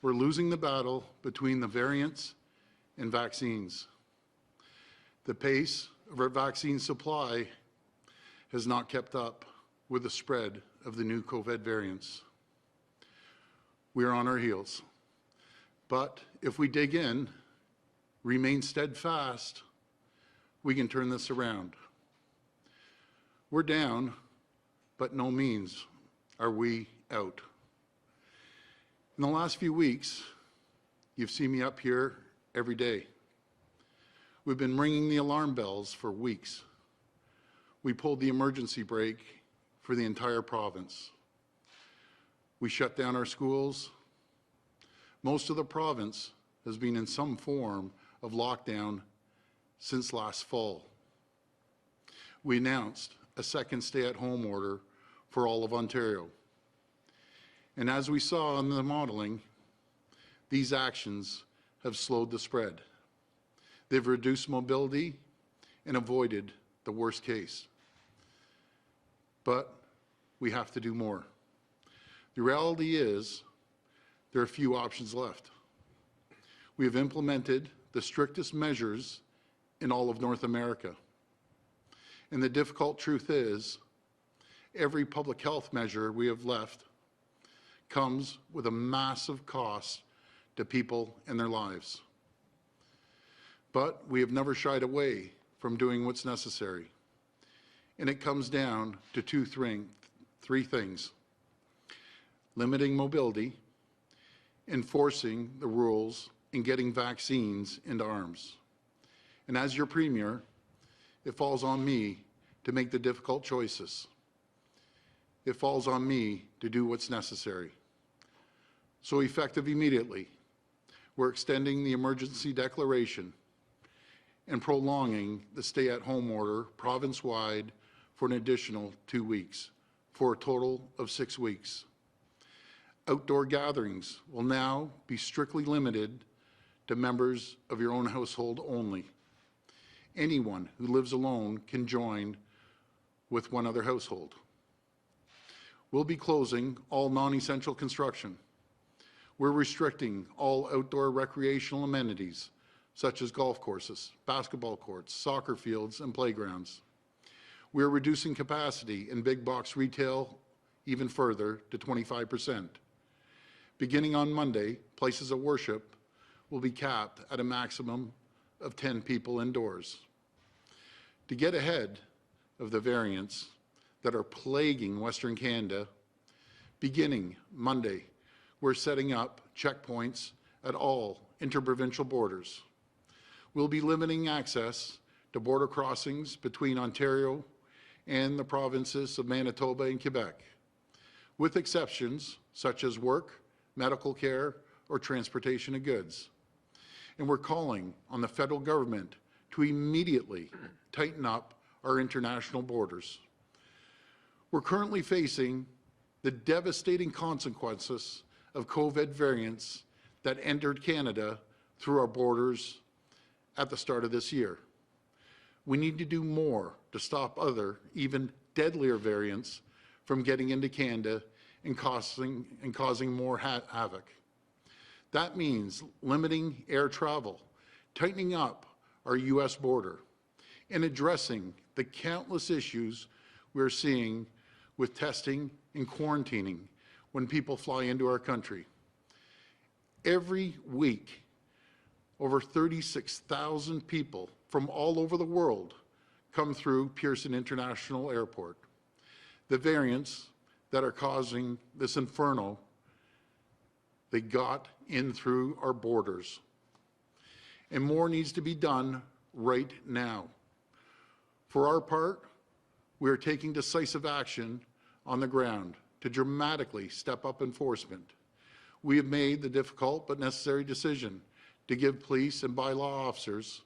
We're losing the battle between the variants and vaccines. The pace of our vaccine supply has not kept up with the spread of the new COVID variants. We are on our heels. But if we dig in, remain steadfast, we can turn this around. We're down, but no means are we out. In the last few weeks, you've seen me up here every day. We've been ringing the alarm bells for weeks. We pulled the emergency brake for the entire province. We shut down our schools. Most of the province has been in some form of lockdown since last fall. We announced a second stay-at-home order for all of Ontario. And as we saw in the modeling, these actions have slowed the spread. They've reduced mobility and avoided the worst case. But we have to do more. The reality is there are few options left. We have implemented the strictest measures in all of North America. And the difficult truth is, every public health measure we have left comes with a massive cost to people and their lives. But we have never shied away from doing what's necessary. And it comes down to three things: limiting mobility, enforcing the rules, and getting vaccines into arms. And as your Premier, it falls on me to make the difficult choices. It falls on me to do what's necessary. So effective immediately, we're extending the emergency declaration and prolonging the stay-at-home order province-wide for an additional 2 weeks, for a total of 6 weeks. Outdoor gatherings will now be strictly limited to members of your own household only. Anyone who lives alone can join with one other household. We'll be closing all non-essential construction. We're restricting all outdoor recreational amenities, such as golf courses, basketball courts, soccer fields, and playgrounds. We're reducing capacity in big box retail even further to 25%. Beginning on Monday, places of worship will be capped at a maximum of 10 people indoors. To get ahead of the variants that are plaguing Western Canada, beginning Monday, we're setting up checkpoints at all interprovincial borders. We'll be limiting access to border crossings between Ontario and the provinces of Manitoba and Quebec, with exceptions such as work, medical care, or transportation of goods. And we're calling on the federal government to immediately tighten up our international borders. We're currently facing the devastating consequences of COVID variants that entered Canada through our borders at the start of this year. We need to do more to stop other, even deadlier variants from getting into Canada and causing more havoc. That means limiting air travel, tightening up our U.S. border, and addressing the countless issues we're seeing with testing and quarantining when people fly into our country. Every week, over 36,000 people from all over the world come through Pearson International Airport. The variants that are causing this inferno, they got in through our borders. And more needs to be done right now. For our part, we are taking decisive action on the ground to dramatically step up enforcement. We have made the difficult but necessary decision to give police and bylaw officers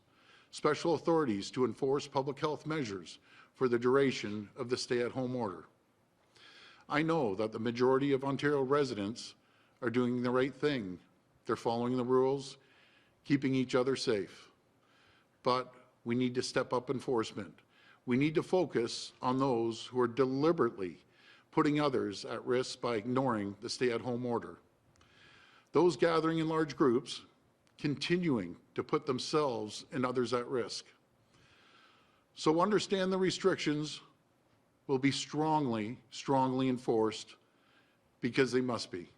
special authorities to enforce public health measures for the duration of the stay-at-home order. I know that the majority of Ontario residents are doing the right thing. They're following the rules, keeping each other safe. But we need to step up enforcement. We need to focus on those who are deliberately putting others at risk by ignoring the stay-at-home order. Those gathering in large groups, continuing to put themselves and others at risk. So understand the restrictions will be strongly enforced because they must be.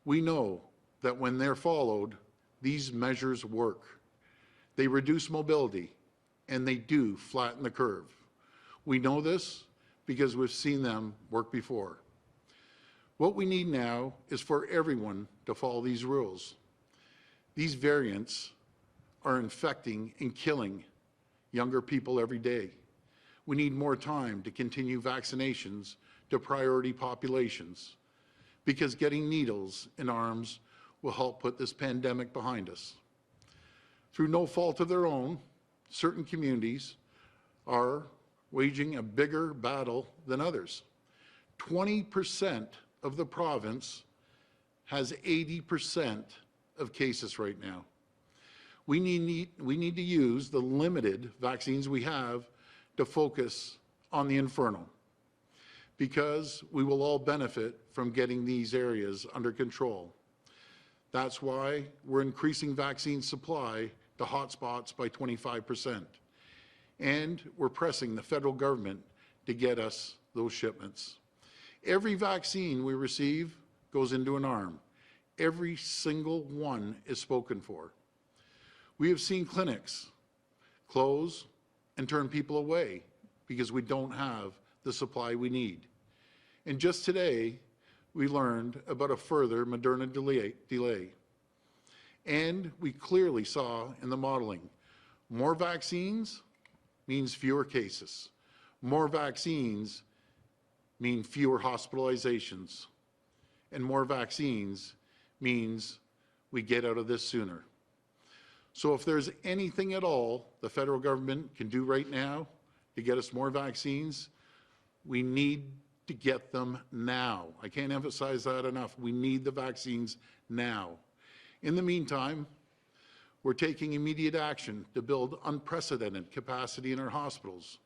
We know that when they're followed, these measures work. They reduce mobility and they do flatten the curve. We know this because we've seen them work before. What we need now is for everyone to follow these rules. These variants are infecting and killing younger people every day. We need more time to continue vaccinations to priority populations because getting needles in arms will help put this pandemic behind us. Through no fault of their own, certain communities are waging a bigger battle than others. 20% of the province has 80% of cases right now. We need to use the limited vaccines we have to focus on the inferno, because we will all benefit from getting these areas under control. That's why we're increasing vaccine supply to hotspots by 25%. And we're pressing the federal government to get us those shipments. Every vaccine we receive goes into an arm. Every single one is spoken for. We have seen clinics close and turn people away because we don't have the supply we need. And just today, we learned about a further Moderna delay. And we clearly saw in the modeling, more vaccines means fewer cases. More vaccines mean fewer hospitalizations. And more vaccines means we get out of this sooner. So if there's anything at all the federal government can do right now to get us more vaccines, we need to get them now. I can't emphasize that enough. We need the vaccines now. In the meantime, we're taking immediate action to build unprecedented capacity in our hospitals.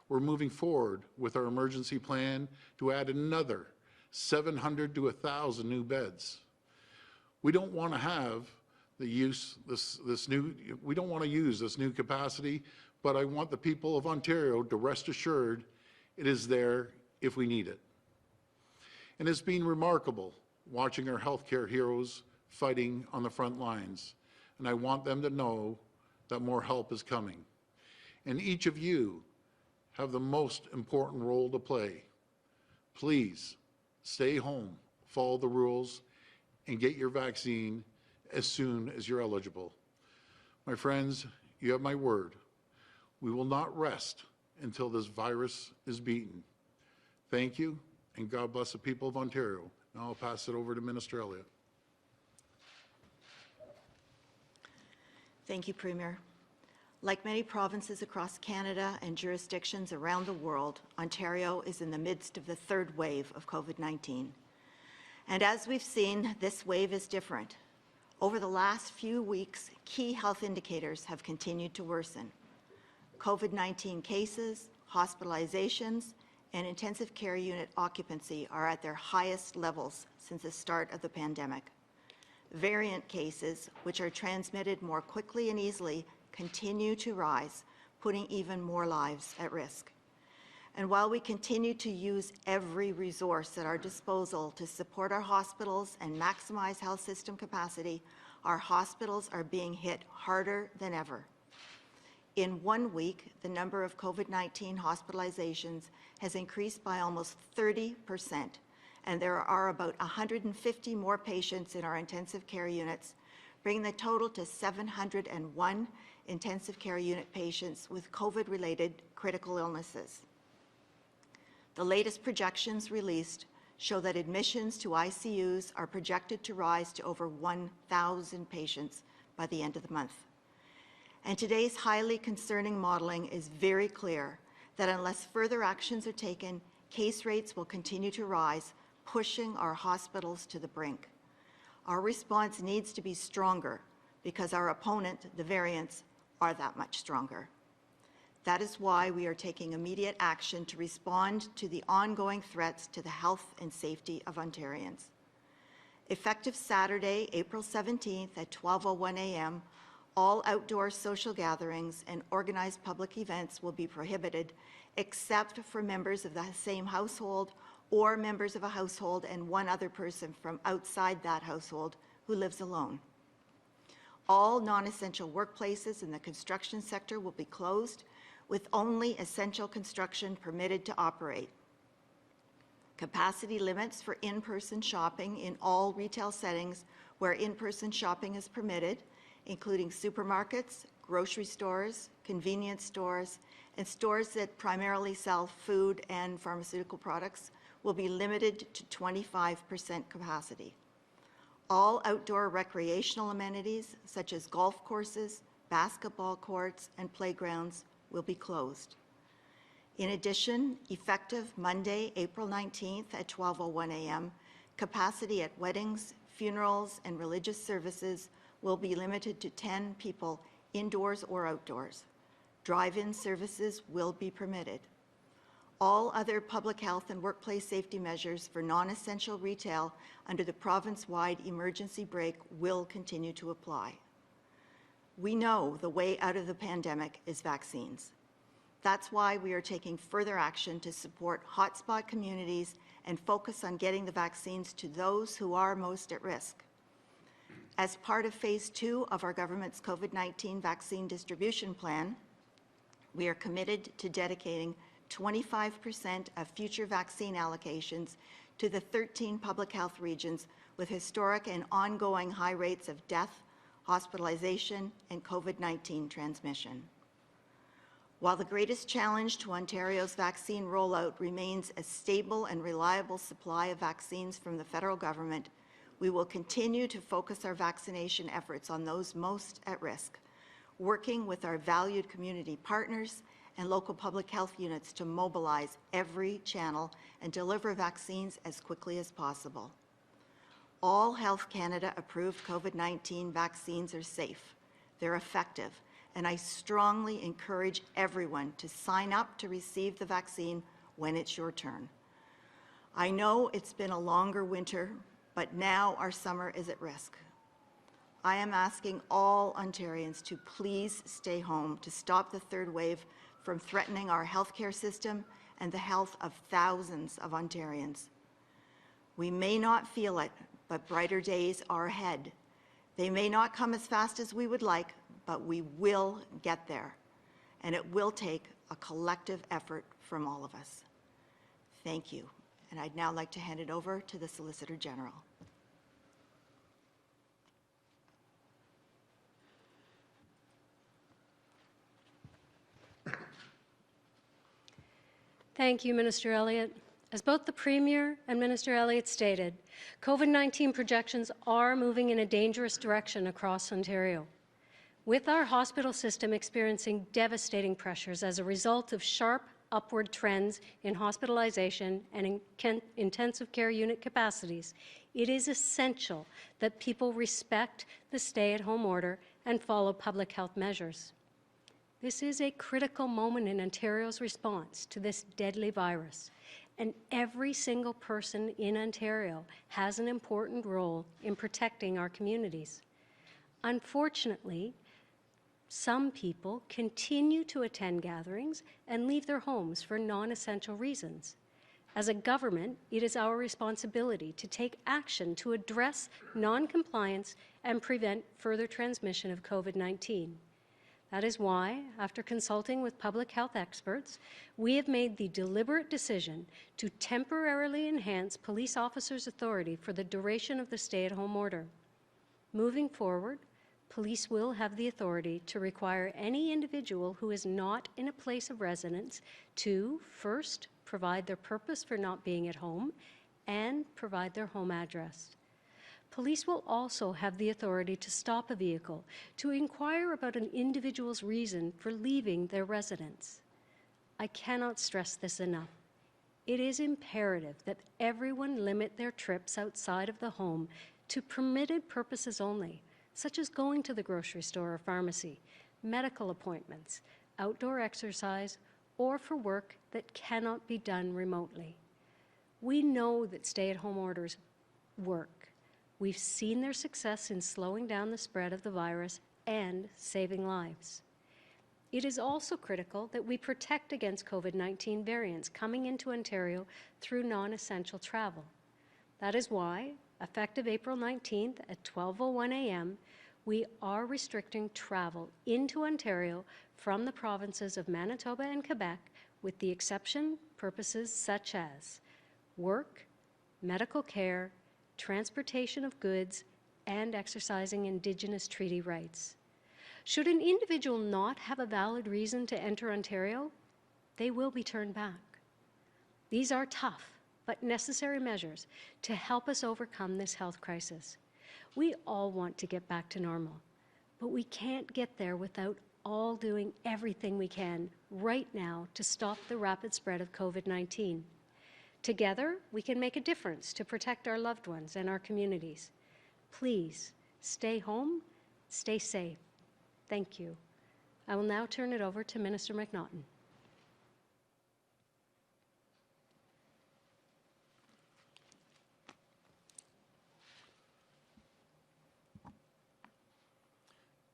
We're moving forward with our emergency plan to add another 700 to 1,000 new beds. We don't want to have use this new capacity, but I want the people of Ontario to rest assured it is there if we need it. And it's been remarkable watching our healthcare heroes fighting on the front lines. And I want them to know that more help is coming. And each of you have the most important role to play. Please stay home, follow the rules, and get your vaccine as soon as you're eligible. My friends, you have my word. We will not rest until this virus is beaten. Thank you, and God bless the people of Ontario. Now I'll pass it over to Minister Elliott. Thank you, Premier. Like many provinces across Canada and jurisdictions around the world, Ontario is in the midst of the third wave of COVID-19. And as we've seen, this wave is different. Over the last few weeks, key health indicators have continued to worsen. COVID-19 cases, hospitalizations, and intensive care unit occupancy are at their highest levels since the start of the pandemic. Variant cases, which are transmitted more quickly and easily, continue to rise, putting even more lives at risk. And while we continue to use every resource at our disposal to support our hospitals and maximize health system capacity, our hospitals are being hit harder than ever. In 1 week, the number of COVID-19 hospitalizations has increased by almost 30%, and there are about 150 more patients in our intensive care units, bringing the total to 701 intensive care unit patients with COVID-related critical illnesses. The latest projections released show that admissions to ICUs are projected to rise to over 1,000 patients by the end of the month. And today's highly concerning modeling is very clear that unless further actions are taken, case rates will continue to rise, pushing our hospitals to the brink. Our response needs to be stronger because our opponent, the variants, are that much stronger. That is why we are taking immediate action to respond to the ongoing threats to the health and safety of Ontarians. Effective Saturday, April 17th at 12:01 a.m., all outdoor social gatherings and organized public events will be prohibited except for members of the same household or members of a household and one other person from outside that household who lives alone. All non-essential workplaces in the construction sector will be closed, with only essential construction permitted to operate. Capacity limits for in-person shopping in all retail settings where in-person shopping is permitted, including supermarkets, grocery stores, convenience stores, and stores that primarily sell food and pharmaceutical products, will be limited to 25% capacity. All outdoor recreational amenities, such as golf courses, basketball courts, and playgrounds, will be closed. In addition, effective Monday, April 19th at 12:01 a.m., capacity at weddings, funerals, and religious services will be limited to 10 people indoors or outdoors. Drive-in services will be permitted. All other public health and workplace safety measures for non-essential retail under the province-wide emergency brake will continue to apply. We know the way out of the pandemic is vaccines. That's why we are taking further action to support hotspot communities and focus on getting the vaccines to those who are most at risk. As part of phase 2 of our government's COVID-19 vaccine distribution plan, we are committed to dedicating 25% of future vaccine allocations to the 13 public health regions with historic and ongoing high rates of death, hospitalization, and COVID-19 transmission. While the greatest challenge to Ontario's vaccine rollout remains a stable and reliable supply of vaccines from the federal government, we will continue to focus our vaccination efforts on those most at risk, working with our valued community partners and local public health units to mobilize every channel and deliver vaccines as quickly as possible. All Health Canada approved COVID-19 vaccines are safe, they're effective, and I strongly encourage everyone to sign up to receive the vaccine when it's your turn. I know it's been a longer winter, but now our summer is at risk. I am asking all Ontarians to please stay home to stop the third wave from threatening our healthcare system and the health of thousands of Ontarians. We may not feel it, but brighter days are ahead. They may not come as fast as we would like, but we will get there, and it will take a collective effort from all of us. Thank you, and I'd now like to hand it over to the Solicitor General. Thank you, Minister Elliott. As both the Premier and Minister Elliott stated, COVID-19 projections are moving in a dangerous direction across Ontario. With our hospital system experiencing devastating pressures as a result of sharp upward trends in hospitalization and intensive care unit capacities, it is essential that people respect the stay-at-home order and follow public health measures. This is a critical moment in Ontario's response to this deadly virus, and every single person in Ontario has an important role in protecting our communities. Unfortunately, some people continue to attend gatherings and leave their homes for non-essential reasons. As a government, it is our responsibility to take action to address non-compliance and prevent further transmission of COVID-19. That is why, after consulting with public health experts, we have made the deliberate decision to temporarily enhance police officers' authority for the duration of the stay-at-home order. Moving forward, police will have the authority to require any individual who is not in a place of residence to, first, provide their purpose for not being at home and provide their home address. Police will also have the authority to stop a vehicle to inquire about an individual's reason for leaving their residence. I cannot stress this enough. It is imperative that everyone limit their trips outside of the home to permitted purposes only, such as going to the grocery store or pharmacy, medical appointments, outdoor exercise, or for work that cannot be done remotely. We know that stay-at-home orders work, We've seen their success in slowing down the spread of the virus and saving lives. It is also critical that we protect against COVID-19 variants coming into Ontario through non-essential travel. That is why, effective April 19th at 12:01 a.m., we are restricting travel into Ontario from the provinces of Manitoba and Quebec, with the exception purposes such as work, medical care, transportation of goods, and exercising Indigenous treaty rights. Should an individual not have a valid reason to enter Ontario, they will be turned back. These are tough but necessary measures to help us overcome this health crisis. We all want to get back to normal, but we can't get there without all doing everything we can right now to stop the rapid spread of COVID-19. Together, we can make a difference to protect our loved ones and our communities. Please, stay home, stay safe. Thank you. I will now turn it over to Minister McNaughton.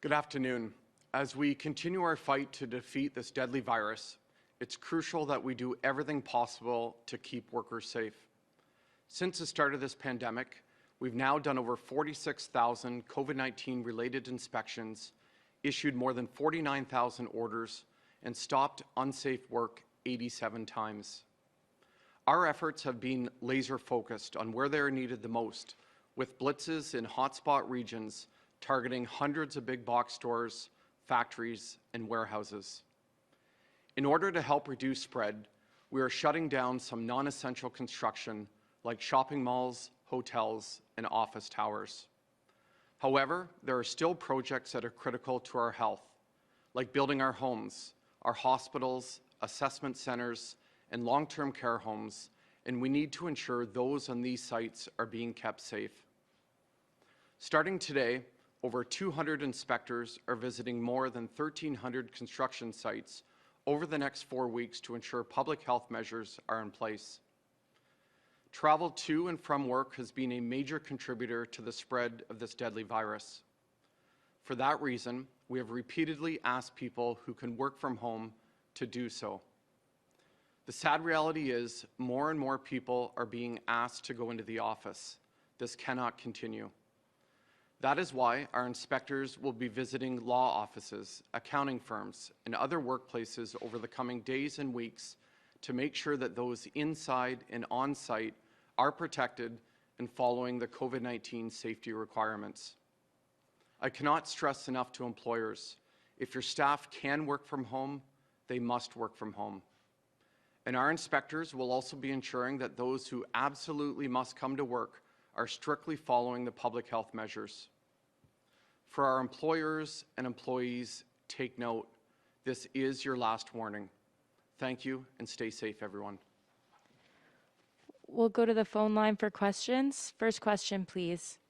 Good afternoon. As we continue our fight to defeat this deadly virus, it's crucial that we do everything possible to keep workers safe. Since the start of this pandemic, we've now done over 46,000 COVID-19 related inspections, issued more than 49,000 orders, and stopped unsafe work 87 times. Our efforts have been laser focused on where they are needed the most, with blitzes in hotspot regions targeting hundreds of big box stores, factories, and warehouses. In order to help reduce spread, we are shutting down some non-essential construction like shopping malls, hotels, and office towers. However, there are still projects that are critical to our health, like building our homes, our hospitals, assessment centers, and long-term care homes, and we need to ensure those on these sites are being kept safe. Starting today, over 200 inspectors are visiting more than 1,300 construction sites over the next 4 weeks to ensure public health measures are in place. Travel to and from work has been a major contributor to the spread of this deadly virus. For that reason, we have repeatedly asked people who can work from home to do so. The sad reality is more and more people are being asked to go into the office. This cannot continue. That is why our inspectors will be visiting law offices, accounting firms, and other workplaces over the coming days and weeks to make sure that those inside and on-site are protected and following the COVID-19 safety requirements. I cannot stress enough to employers, if your staff can work from home, they must work from home. And our inspectors will also be ensuring that those who absolutely must come to work are strictly following the public health measures. For our employers and employees, take note, this is your last warning. Thank you, and stay safe, everyone. We'll go to the phone line for questions. First question, please.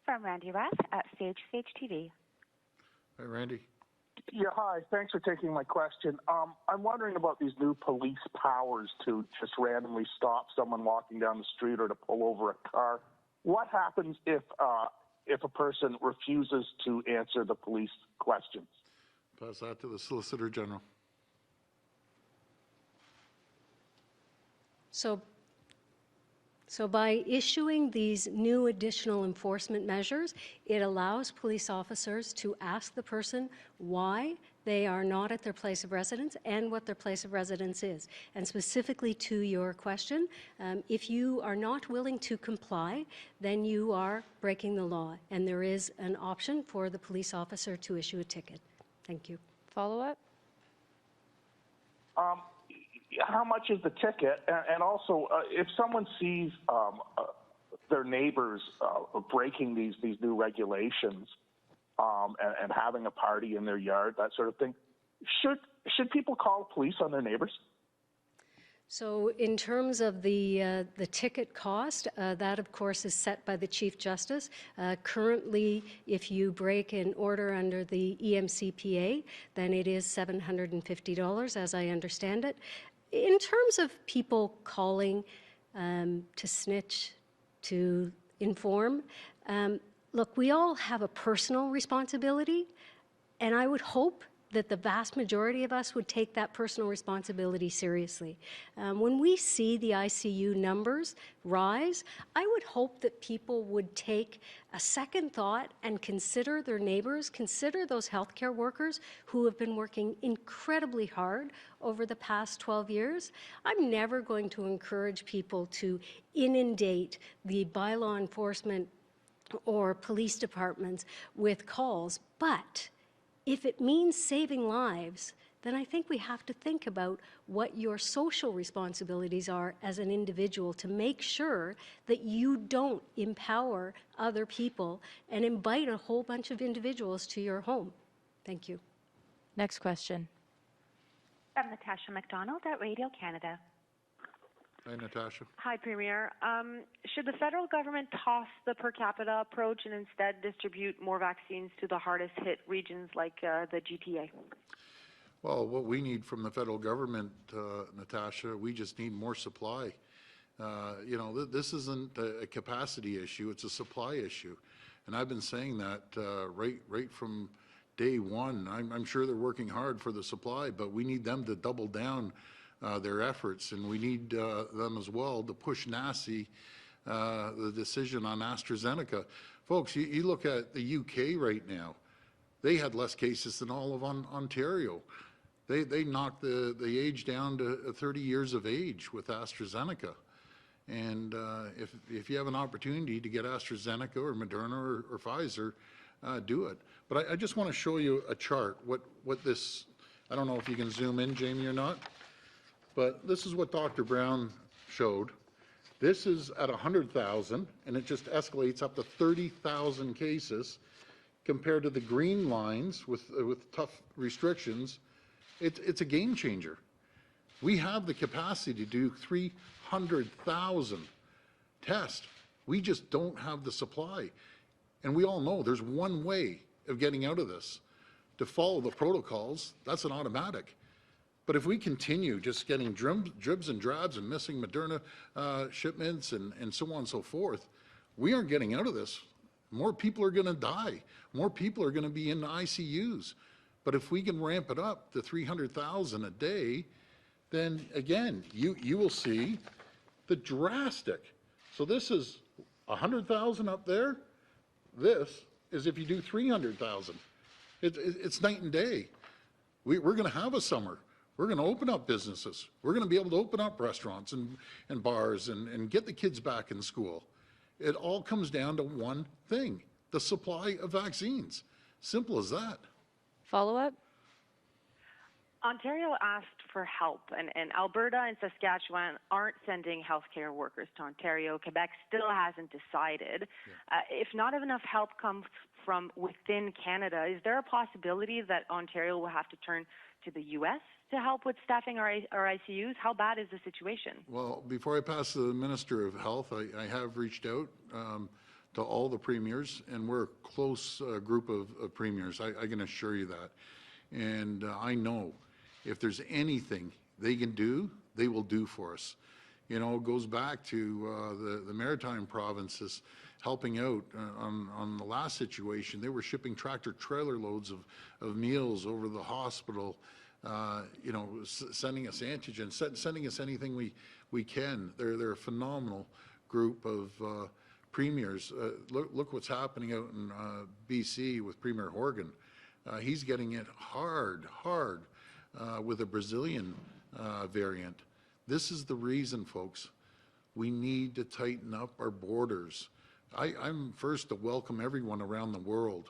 From Randy Rath at Sage TV. Hi, Randy. Yeah, hi. Thanks for taking my question. I'm wondering about these new police powers to just randomly stop someone walking down the street or to pull over a car. What happens if a person refuses to answer the police questions? Pass that to the Solicitor General. So by issuing these new additional enforcement measures, it allows police officers to ask the person why they are not at their place of residence and what their place of residence is. And specifically to your question, if you are not willing to comply, then you are breaking the law, and there is an option for the police officer to issue a ticket. Thank you. Follow-up? How much is the ticket? And also, if someone sees their neighbors breaking these new regulations and having a party in their yard, that sort of thing, should people call police on their neighbors? So in terms of the ticket cost, that of course is set by the Chief Justice. Currently, if you break an order under the EMCPA, then it is $750, as I understand it. In terms of people calling to snitch, to inform. Look, we all have a personal responsibility, and I would hope that the vast majority of us would take that personal responsibility seriously. When we see the ICU numbers rise, I would hope that people would take a second thought and consider their neighbors, consider those healthcare workers who have been working incredibly hard over the past 12 years. I'm never going to encourage people to inundate the bylaw enforcement or police departments with calls, but if it means saving lives, then I think we have to think about what your social responsibilities are as an individual to make sure that you don't empower other people and invite a whole bunch of individuals to your home. Thank you. Next question. From Natasha MacDonald at Radio Canada. Hi, Natasha. Hi, Premier. Should the federal government toss the per capita approach and instead distribute more vaccines to the hardest hit regions like the GTA? Well, what we need from the federal government, Natasha, we just need more supply. This isn't a capacity issue, it's a supply issue. And I've been saying that right from day one. I'm sure they're working hard for the supply, but we need them to double down their efforts, and we need them as well to push NACI, the decision on AstraZeneca. Folks, you look at the UK right now, they had less cases than all of Ontario. They knocked the age down to 30 years of age with AstraZeneca. And if you have an opportunity to get AstraZeneca or Moderna or Pfizer, do it. But I just want to show you a chart, what this, I don't know if you can zoom in, Jamie, or not, but this is what Dr. Brown showed. This is at 100,000, and it just escalates up to 30,000 cases compared to the green lines with tough restrictions. It's a game changer. We have the capacity to do 300,000 tests. We just don't have the supply. And we all know there's one way of getting out of this, to follow the protocols. That's an automatic. But if we continue just getting dribs and drabs and missing Moderna shipments and so on and so forth, we aren't getting out of this. More people are going to die. More people are going to be in the ICUs. But if we can ramp it up to 300,000 a day, then again, you will see the drastic. So this is 100,000 up there. This is if you do 300,000. It's night and day. We're going to have a summer. We're going to open up businesses. We're going to be able to open up restaurants and bars and get the kids back in school. It all comes down to one thing, the supply of vaccines. Simple as that. Follow-up? Ontario asked for help, and Alberta and Saskatchewan aren't sending healthcare workers to Ontario. Quebec still hasn't decided. Yeah. If not enough help comes from within Canada, is there a possibility that Ontario will have to turn to the U.S. to help with staffing our ICUs? How bad is the situation? Well, before I pass to the Minister of Health, I have reached out to all the premiers, and we're a close group of premiers. I can assure you that. And I know if there's anything they can do, they will do for us. You know, it goes back to the maritime provinces helping out on the last situation. They were shipping tractor trailer loads of meals over the hospital, sending us antigen, sending us anything we can. They're a phenomenal group of premiers. Look what's happening out in BC with Premier Horgan. He's getting it hard with a Brazilian variant. This is the reason, folks. We need to tighten up our borders. I'm first to welcome everyone around the world,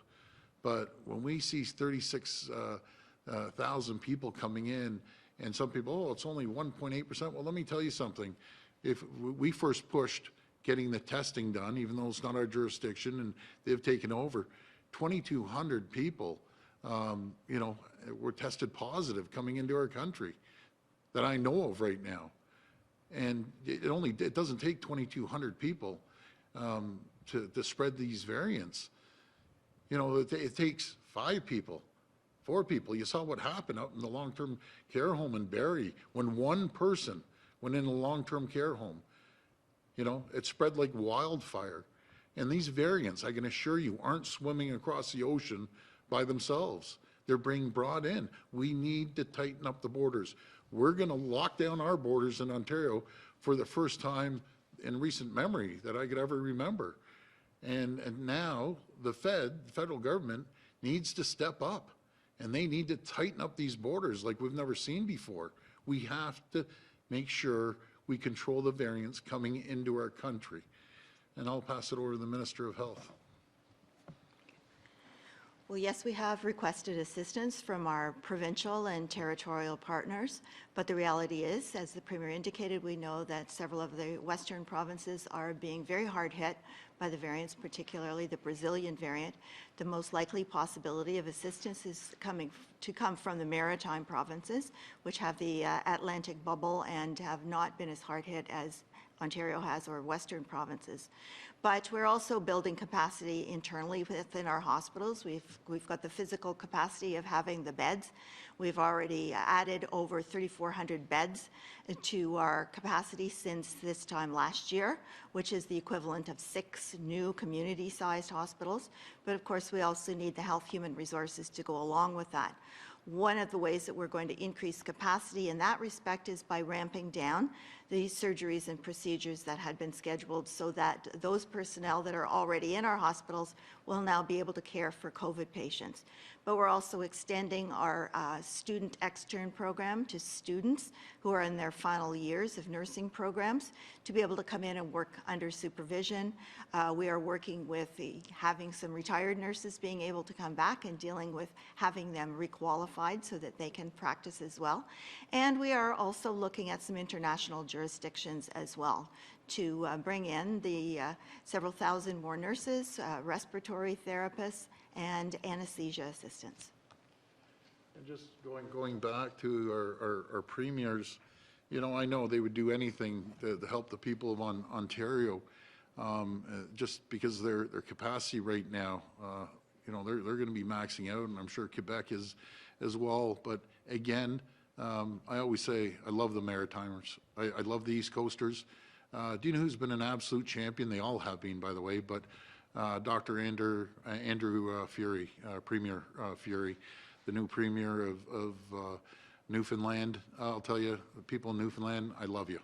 but when we see 36,000 people coming in, and some people, oh, it's only 1.8%. Well, let me tell you something. If we first pushed getting the testing done, even though it's not our jurisdiction and they've taken over, 2,200 people, were tested positive coming into our country that I know of right now. And it doesn't take 2,200 people to spread these variants. It takes 5 people, 4 people. You saw what happened up in the long-term care home in Barrie when one person went in a long-term care home. It spread like wildfire. And these variants, I can assure you, aren't swimming across the ocean by themselves. They're being brought in. We need to tighten up the borders. We're going to lock down our borders in Ontario for the first time in recent memory that I could ever remember. And now the federal government, needs to step up, and they need to tighten up these borders like we've never seen before. We have to make sure we control the variants coming into our country. And I'll pass it over to the Minister of Health. Well, yes, we have requested assistance from our provincial and territorial partners, but the reality is, as the Premier indicated, we know that several of the Western provinces are being very hard hit by the variants, particularly the Brazilian variant. The most likely possibility of assistance is to come from the maritime provinces, which have the Atlantic bubble and have not been as hard hit as Ontario has, or Western provinces. But we're also building capacity internally within our hospitals. We've got the physical capacity of having the beds. We've already added over 3,400 beds to our capacity since this time last year, which is the equivalent of 6 new community-sized hospitals. But of course, we also need the health human resources to go along with that. One of the ways that we're going to increase capacity in that respect is by ramping down the surgeries and procedures that had been scheduled, so that those personnel that are already in our hospitals will now be able to care for COVID patients. But we're also extending our student extern program to students who are in their final years of nursing programs to be able to come in and work under supervision. We are working with having some retired nurses being able to come back and dealing with having them requalified so that they can practice as well. And we are also looking at some international jurisdictions as well to bring in the several thousand more nurses, respiratory therapists, and anesthesia assistants. And just going back to our premiers, you know, I know they would do anything to help the people of Ontario, just because their capacity right now, you know, they're going to be maxing out, and I'm sure Quebec is as well. But again, I always say I love the Maritimers. I love the East Coasters. Do you know who's been an absolute champion? They all have been, by the way, but Dr. Andrew Furey, Premier Furey, the new Premier of Newfoundland. I'll tell you, the people in Newfoundland, I love you.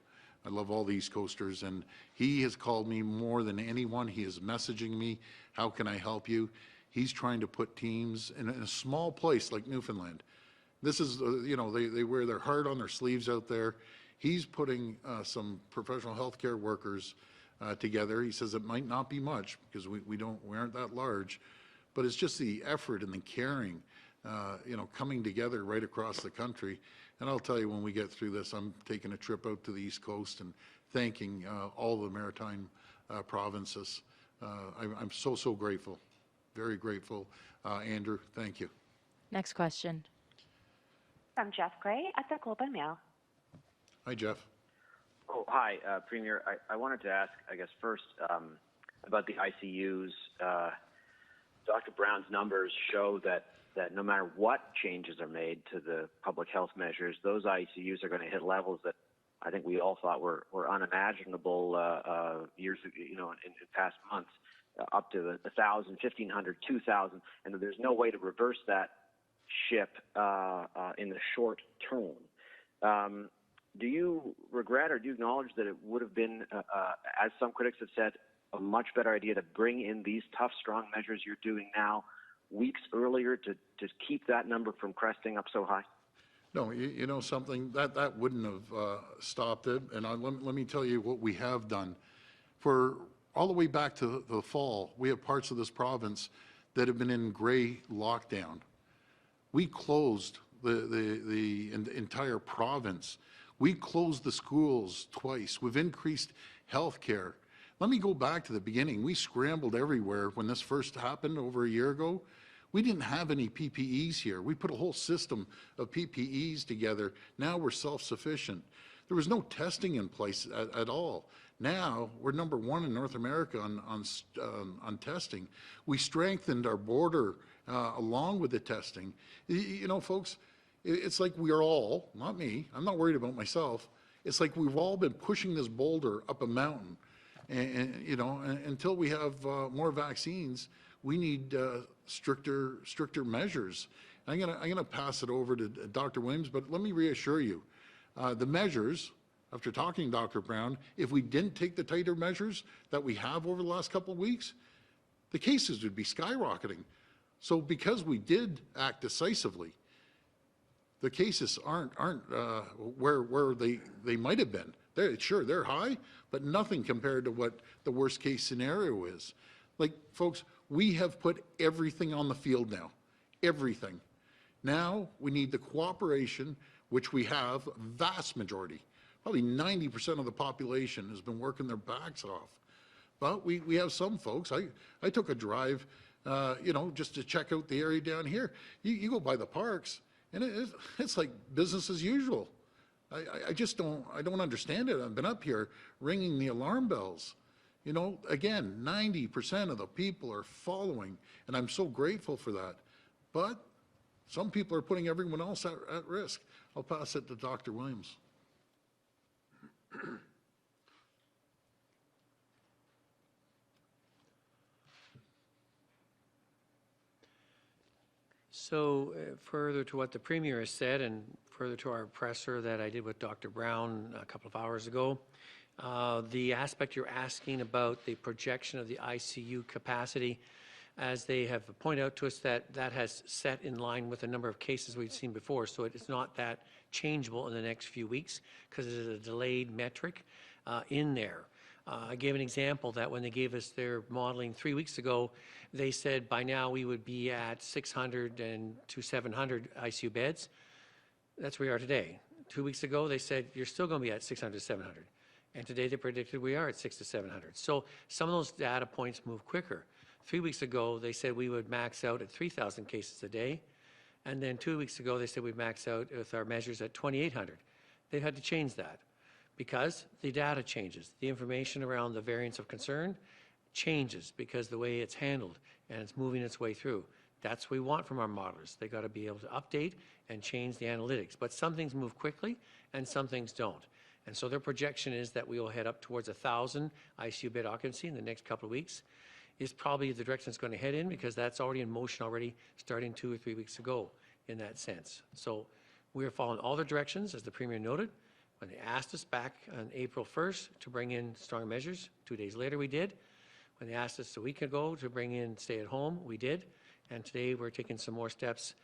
I love all the East Coasters, and he has called me more than anyone. He is messaging me, how can I help you? He's trying to put teams in a small place like Newfoundland. This is, you know, they wear their heart on their sleeves out there. He's putting some professional healthcare workers together. He says it might not be much because we aren't that large, but it's just the effort and the caring, you know, coming together right across the country. And I'll tell you, when we get through this, I'm taking a trip out to the East Coast and thanking all the maritime provinces. I'm so grateful, very grateful. Andrew, thank you. Next question. From Jeff Gray at the Globe and Mail. Hi, Jeff. Oh, hi, Premier. I wanted to ask, I guess, first about the ICUs. Dr. Brown's numbers show that no matter what changes are made to the public health measures, those ICUs are going to hit levels that I think we all thought were unimaginable years, you know, in past months, up to 1,000, 1,500, 2,000, and there's no way to reverse that ship in the short term. Do you regret or do you acknowledge that it would have been, as some critics have said, a much better idea to bring in these tough, strong measures you're doing now weeks earlier to keep that number from cresting up so high? No, you know something, that wouldn't have stopped it. And let me tell you what we have done. For all the way back to the fall, we have parts of this province that have been in gray lockdown. We closed the entire province. We closed the schools twice. We've increased health care. Let me go back to the beginning. We scrambled everywhere when this first happened over a year ago. We didn't have any PPEs here. We put a whole system of PPEs together. Now we're self-sufficient. There was no testing in place at all. Now we're #1 in North America on testing. We strengthened our border along with the testing. You know, folks, it's like we are all, not me, I'm not worried about myself, it's like we've all been pushing this boulder up a mountain. And you know, until we have more vaccines, we need stricter measures. I'm gonna pass it over to Dr. Williams, but let me reassure you, the measures, after talking to Dr. Brown, if we didn't take the tighter measures that we have over the last couple of weeks, the cases would be skyrocketing. So because we did act decisively, the cases aren't where they might have been. Sure, they're high, but nothing compared to what the worst case scenario is. Like, folks, we have put everything on the field now, everything. Now we need the cooperation, which we have, vast majority, probably 90% of the population has been working their backs off. But we have some folks. I took a drive, you know, just to check out the area down here. You go by the parks, and it's like business as usual. I just don't understand it. I've been up here ringing the alarm bells. You know, again, 90% of the people are following, and I'm so grateful for that. But some people are putting everyone else at risk. I'll pass it to Dr. Williams. So further to what the Premier has said, and further to our presser that I did with Dr. Brown a couple of hours ago, the aspect you're asking about the projection of the ICU capacity, as they have pointed out to us, that has set in line with a number of cases we've seen before. So it is not that changeable in the next few weeks because it is a delayed metric in there. I gave an example that when they gave us their modeling 3 weeks ago, they said by now we would be at 600 to 700 ICU beds. That's where we are today. 2 weeks ago, they said you're still going to be at 600 to 700. And today they predicted we are at 600 to 700. So some of those data points move quicker. 3 weeks ago, they said we would max out at 3,000 cases a day. And then 2 weeks ago, they said we'd max out with our measures at 2,800. They've had to change that because the data changes. The information around the variants of concern changes because the way it's handled and it's moving its way through. That's what we want from our modelers. They got to be able to update and change the analytics. But some things move quickly and some things don't. And so their projection is that we will head up towards 1,000 ICU bed occupancy in the next couple of weeks. Is probably the direction it's going to head in because that's already in motion already starting 2 or 3 weeks ago in that sense. So we are following all the directions, as the Premier noted. When they asked us back on April 1st to bring in strong measures, 2 days later we did. When they asked us a week ago to bring in stay at home, we did. And today we're taking some more steps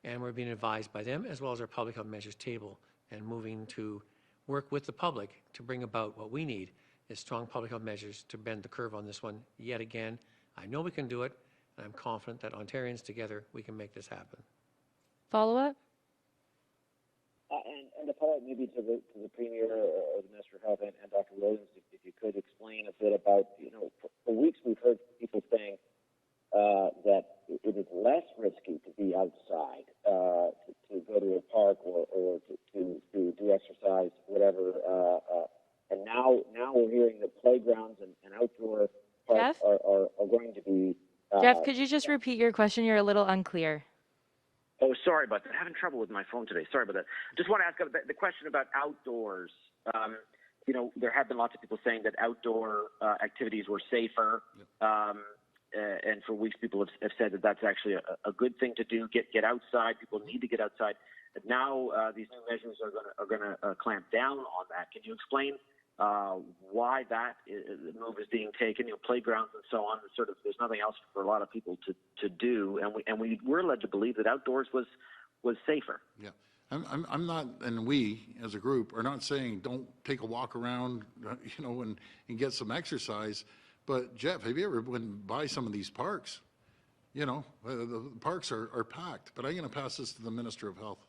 and we're being advised by them as well as our public health measures table and moving to work with the public to bring about what we need is strong public health measures to bend the curve on this one yet again. I know we can do it, and I'm confident that Ontarians together, we can make this happen. Follow-up? And to follow up maybe to the Premier or the Minister of Health and Dr. Williams, if you could explain a bit about, you know, for weeks we've heard people saying that it is less risky to be outside, to go to a park or to do exercise, whatever. And now we're hearing that playgrounds and outdoor parks are going to be... Jeff, could you just repeat your question? You're a little unclear. Oh, sorry about that. I'm having trouble with my phone today. Sorry about that. Just want to ask about the question about outdoors. You know, there have been lots of people saying that outdoor activities were safer. And for weeks, people have said that that's actually a good thing to do. Get outside. People need to get outside. But now these new measures are going to clamp down on that. Can you explain why that move is being taken? You know, playgrounds and so on. Sort of, there's nothing else for a lot of people to do, and we were led to believe that outdoors was safer. Yeah. I'm not, and we as a group are not saying don't take a walk around, you know, and get some exercise. But Jeff, have you ever been by some of these parks? You know, the parks are packed. But I'm going to pass this to the Minister of Health.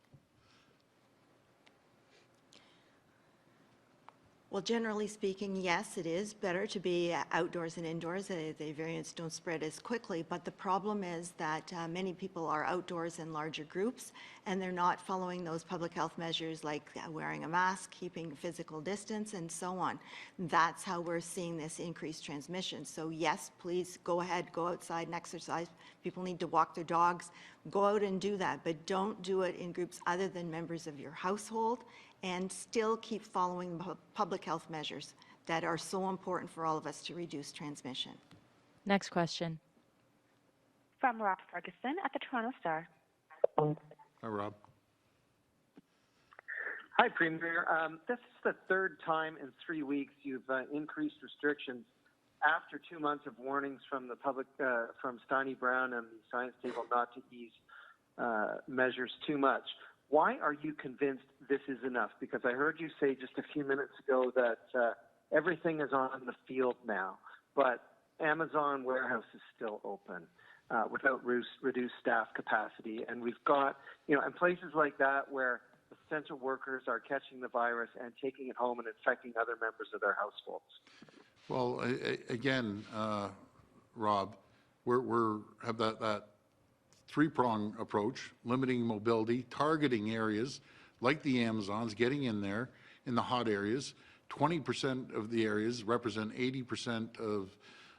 Well, generally speaking, yes, it is better to be outdoors than indoors. The variants don't spread as quickly, but the problem is that many people are outdoors in larger groups and they're not following those public health measures like wearing a mask, keeping physical distance, and so on. That's how we're seeing this increased transmission. So yes, please go ahead, go outside and exercise. People need to walk their dogs. Go out and do that, but don't do it in groups other than members of your household, and still keep following public health measures. that are so important for all of us to reduce transmission. Next question. From Rob Ferguson at the Toronto Star. Hi, Rob. Hi, Premier. This is the third time in 3 weeks you've increased restrictions after 2 months of warnings from the public, from Steiny Brown and the science table not to ease measures too much. Why are you convinced this is enough? Because I heard you say just a few minutes ago that everything is on the field now, but Amazon warehouse is still open without reduced staff capacity. And we've got, in places like that where essential workers are catching the virus and taking it home and infecting other members of their households. Well, again, Rob, we're have that three-prong approach: limiting mobility, targeting areas like the Amazons, getting in there in the hot areas. 20% of the areas represent 80%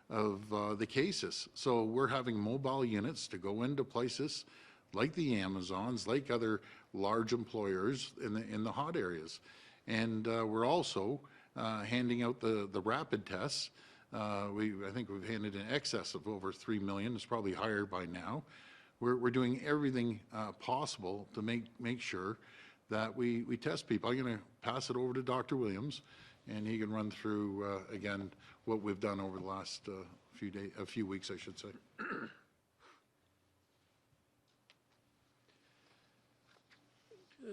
of the cases. So we're having mobile units to go into places like the Amazons, like other large employers in the hot areas. And we're also handing out the rapid tests. I think we've handed in excess of over 3 million. It's probably higher by now. We're doing everything possible to make sure that we test people. I'm going to pass it over to Dr. Williams, and he can run through again what we've done over the last few weeks, I should say.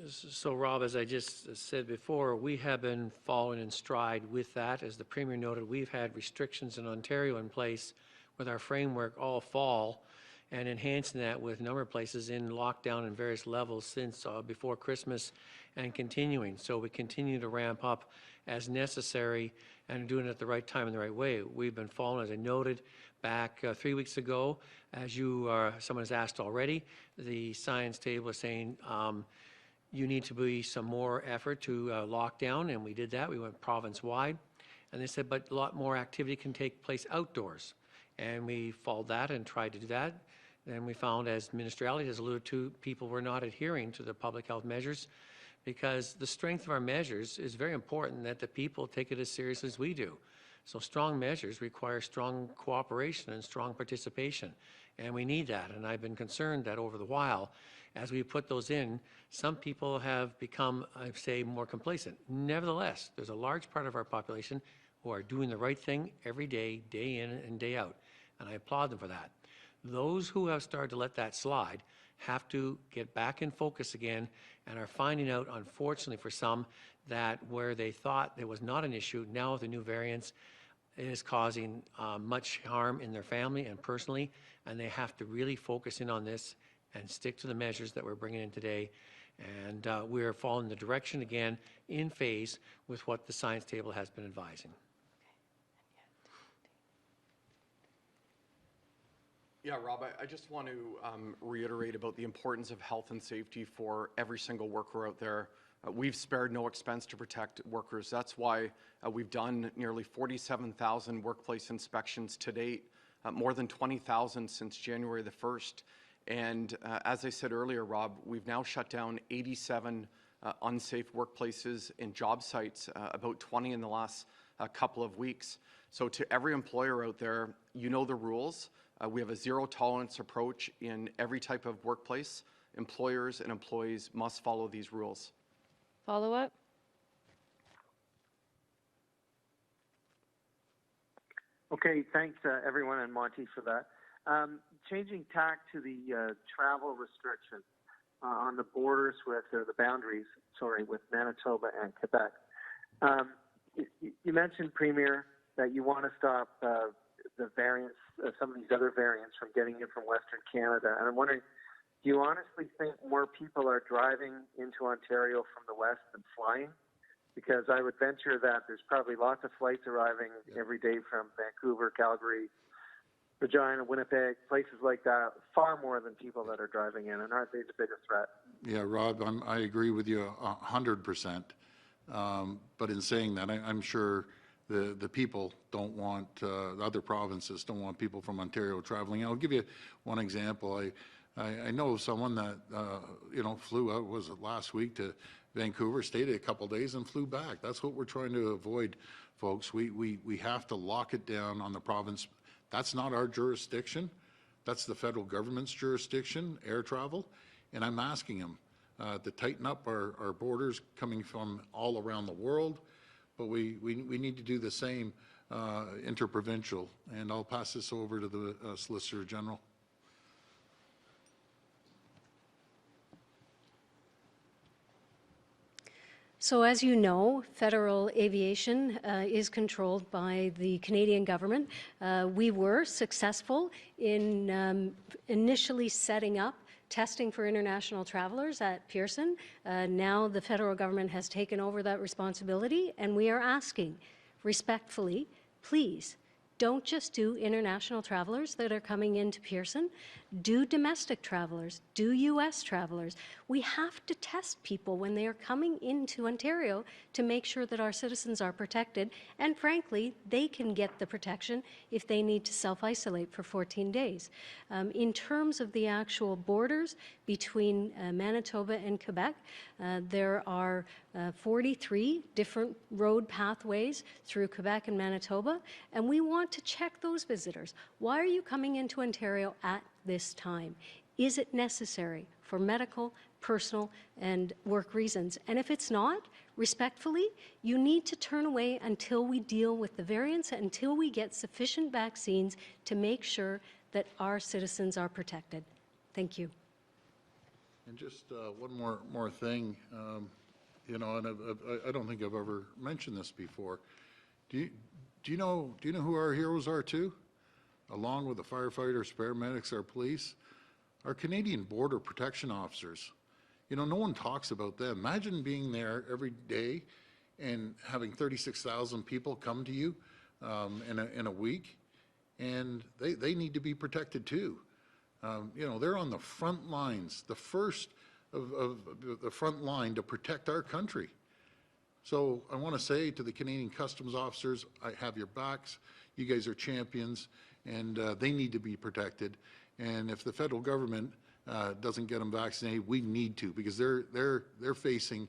So, Rob, as I just said before, we have been following in stride with that. As the Premier noted, we've had restrictions in Ontario in place with our framework all fall, and enhancing that with a number of places in lockdown in various levels since before Christmas and continuing. So we continue to ramp up as necessary and doing it at the right time and the right way. We've been following, as I noted, back 3 weeks ago, as someone has asked already, the science table is saying you need to be some more effort to lock down, and we did that. We went province-wide, and they said, but a lot more activity can take place outdoors. And we followed that and tried to do that. And we found, as Minister Elliott has alluded to, people were not adhering to the public health measures, because the strength of our measures is very important that the people take it as seriously as we do. So strong measures require strong cooperation and strong participation, and we need that. And I've been concerned that over the while, as we put those in, some people have become, I say, more complacent. Nevertheless, there's a large part of our population who are doing the right thing every day, day in and day out, and I applaud them for that. Those who have started to let that slide have to get back in focus again, and are finding out, unfortunately for some, that where they thought there was not an issue, now with the new variants, it is causing much harm in their family and personally, and they have to really focus in on this and stick to the measures that we're bringing in today. And we're following the direction again in phase with what the science table has been advising. Yeah, Rob, I just want to reiterate about the importance of health and safety for every single worker out there. We've spared no expense to protect workers. That's why we've done nearly 47,000 workplace inspections to date, more than 20,000 since January the 1st. And as I said earlier, Rob, we've now shut down 87 unsafe workplaces in job sites, about 20 in the last couple of weeks. So to every employer out there, you know the rules. We have a zero tolerance approach in every type of workplace. Employers and employees must follow these rules. Follow up? Okay, thanks everyone and Monty for that. Changing tack to the travel restrictions on the borders with, or the boundaries, with Manitoba and Quebec. You mentioned, Premier, that you want to stop the variants, some of these other variants from getting in from Western Canada. And I'm wondering, do you honestly think more people are driving into Ontario from the west than flying? Because I would venture that there's probably lots of flights arriving every day from Vancouver, Calgary, Regina, Winnipeg, places like that, far more than people that are driving in. And aren't they the bigger threat? Yeah, Rob, I agree with you 100%. But in saying that, I'm sure the people don't want, the other provinces don't want people from Ontario traveling. I'll give you one example. I know of someone that, flew out, was it last week, to Vancouver, stayed a couple days and flew back. That's what we're trying to avoid folks. We have to lock it down on the province. That's not our jurisdiction. That's the federal government's jurisdiction, air travel. And I'm asking them to tighten up our borders coming from all around the world. But we need to do the same interprovincial. And I'll pass this over to the Solicitor General. So as you know, federal aviation is controlled by the Canadian government. We were successful in initially setting up testing for international travelers at Pearson. Now the federal government has taken over that responsibility, and we are asking respectfully, please, don't just do international travelers that are coming into Pearson. Do domestic travelers, do U.S. travelers. We have to test people when they are coming into Ontario to make sure that our citizens are protected, and frankly, they can get the protection if they need to self-isolate for 14 days. In terms of the actual borders between Manitoba and Quebec, there are 43 different road pathways through Quebec and Manitoba, and we want to check those visitors. Why are you coming into Ontario at this time? Is it necessary for medical, personal, and work reasons? And if it's not, respectfully, you need to turn away until we deal with the variants, until we get sufficient vaccines to make sure that our citizens are protected. Thank you. And just one more thing, you know, and I don't think I've ever mentioned this before. Do you know who our heroes are too? Along with the firefighters, paramedics, our police, our Canadian Border Protection Officers. You know, no one talks about them. Imagine being there every day and having 36,000 people come to you in a week, and they need to be protected too. You know, they're on the front lines, the first of the front line to protect our country. So I want to say to the Canadian Customs officers, I have your backs. You guys are champions, and they need to be protected. And if the federal government doesn't get them vaccinated, we need to, because they're facing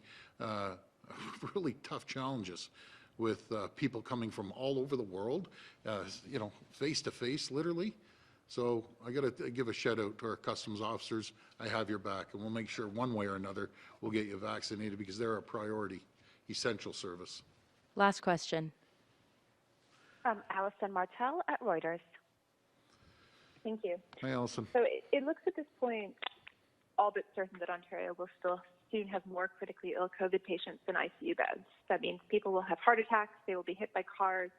really tough challenges with people coming from all over the world, you know, face to face, literally. So I got to give a shout out to our customs officers. I have your back, and we'll make sure one way or another we'll get you vaccinated, because they're a priority, essential service. Last question. Alison Martel at Reuters. Thank you. Hi, Alison. So it looks at this point all but certain that Ontario will still soon have more critically ill COVID patients than ICU beds. That means people will have heart attacks, they will be hit by cars,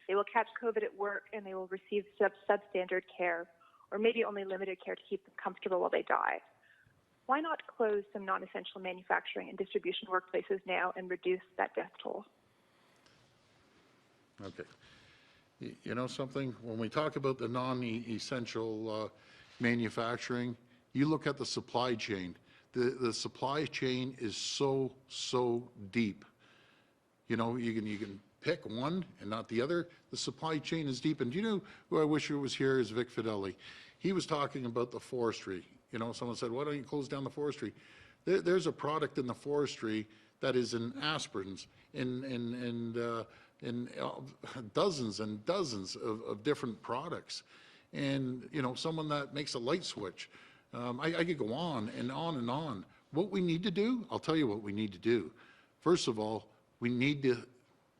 they will catch COVID at work, and they will receive substandard care, or maybe only limited care to keep them comfortable while they die. Why not close some non-essential manufacturing and distribution workplaces now and reduce that death toll? Okay. You know something? When we talk about the non-essential manufacturing, you look at the supply chain. The supply chain is so deep. You know, you can pick one and not the other. The supply chain is deep. And do you know who I wish was here is Vic Fideli. He was talking about the forestry. You know, someone said, why don't you close down the forestry? There's a product in the forestry that is in aspirins, in dozens and dozens of different products. And, you know, someone that makes a light switch. I could go on and on and on. What we need to do, I'll tell you what we need to do. First of all, we need to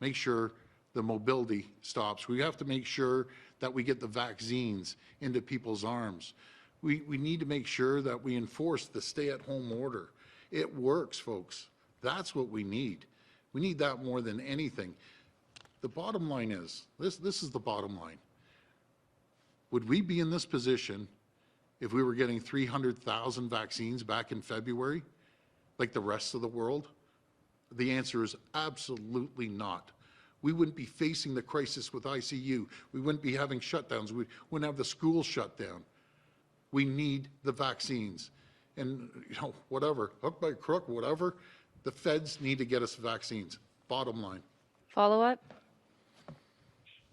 make sure the mobility stops. We have to make sure that we get the vaccines into people's arms. We need to make sure that we enforce the stay-at-home order. It works, folks. That's what we need. We need that more than anything. The bottom line is, this is the bottom line. Would we be in this position if we were getting 300,000 vaccines back in February, like the rest of the world? The answer is absolutely not. We wouldn't be facing the crisis with ICU. We wouldn't be having shutdowns. We wouldn't have the schools shut down. We need the vaccines. And, you know, whatever, hook by crook, whatever, the feds need to get us vaccines. Bottom line. Follow up?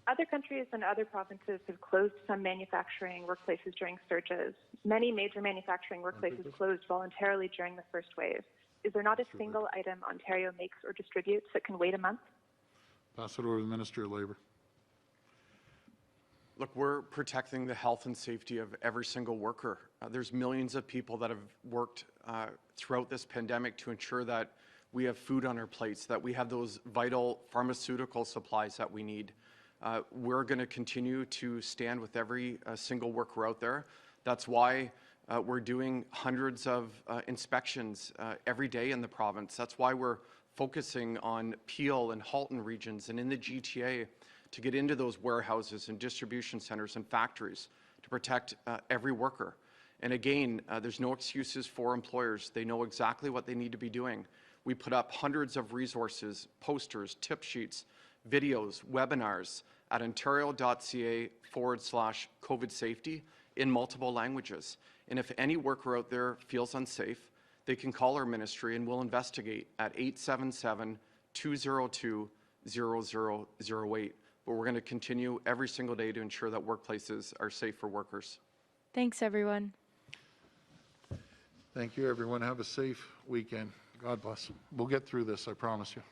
Other countries and other provinces have closed some manufacturing workplaces during surges. Many major manufacturing workplaces closed voluntarily during the first wave. Is there not a single item Ontario makes or distributes that can wait a month? Pass it over to the Minister of Labour. Look, we're protecting the health and safety of every single worker. There's millions of people that have worked throughout this pandemic to ensure that we have food on our plates, that we have those vital pharmaceutical supplies that we need. We're going to continue to stand with every single worker out there. That's why we're doing hundreds of inspections every day in the province. That's why we're focusing on Peel and Halton regions and in the GTA to get into those warehouses and distribution centers and factories to protect every worker. And again, there's no excuses for employers. They know exactly what they need to be doing. We put up hundreds of resources, posters, tip sheets, videos, webinars at ontario.ca/COVID safety in multiple languages. And if any worker out there feels unsafe, they can call our ministry and we'll investigate at 877-202-0008. But we're going to continue every single day to ensure that workplaces are safe for workers. Thanks, everyone. Thank you, everyone. Have a safe weekend. God bless. We'll get through this, I promise you.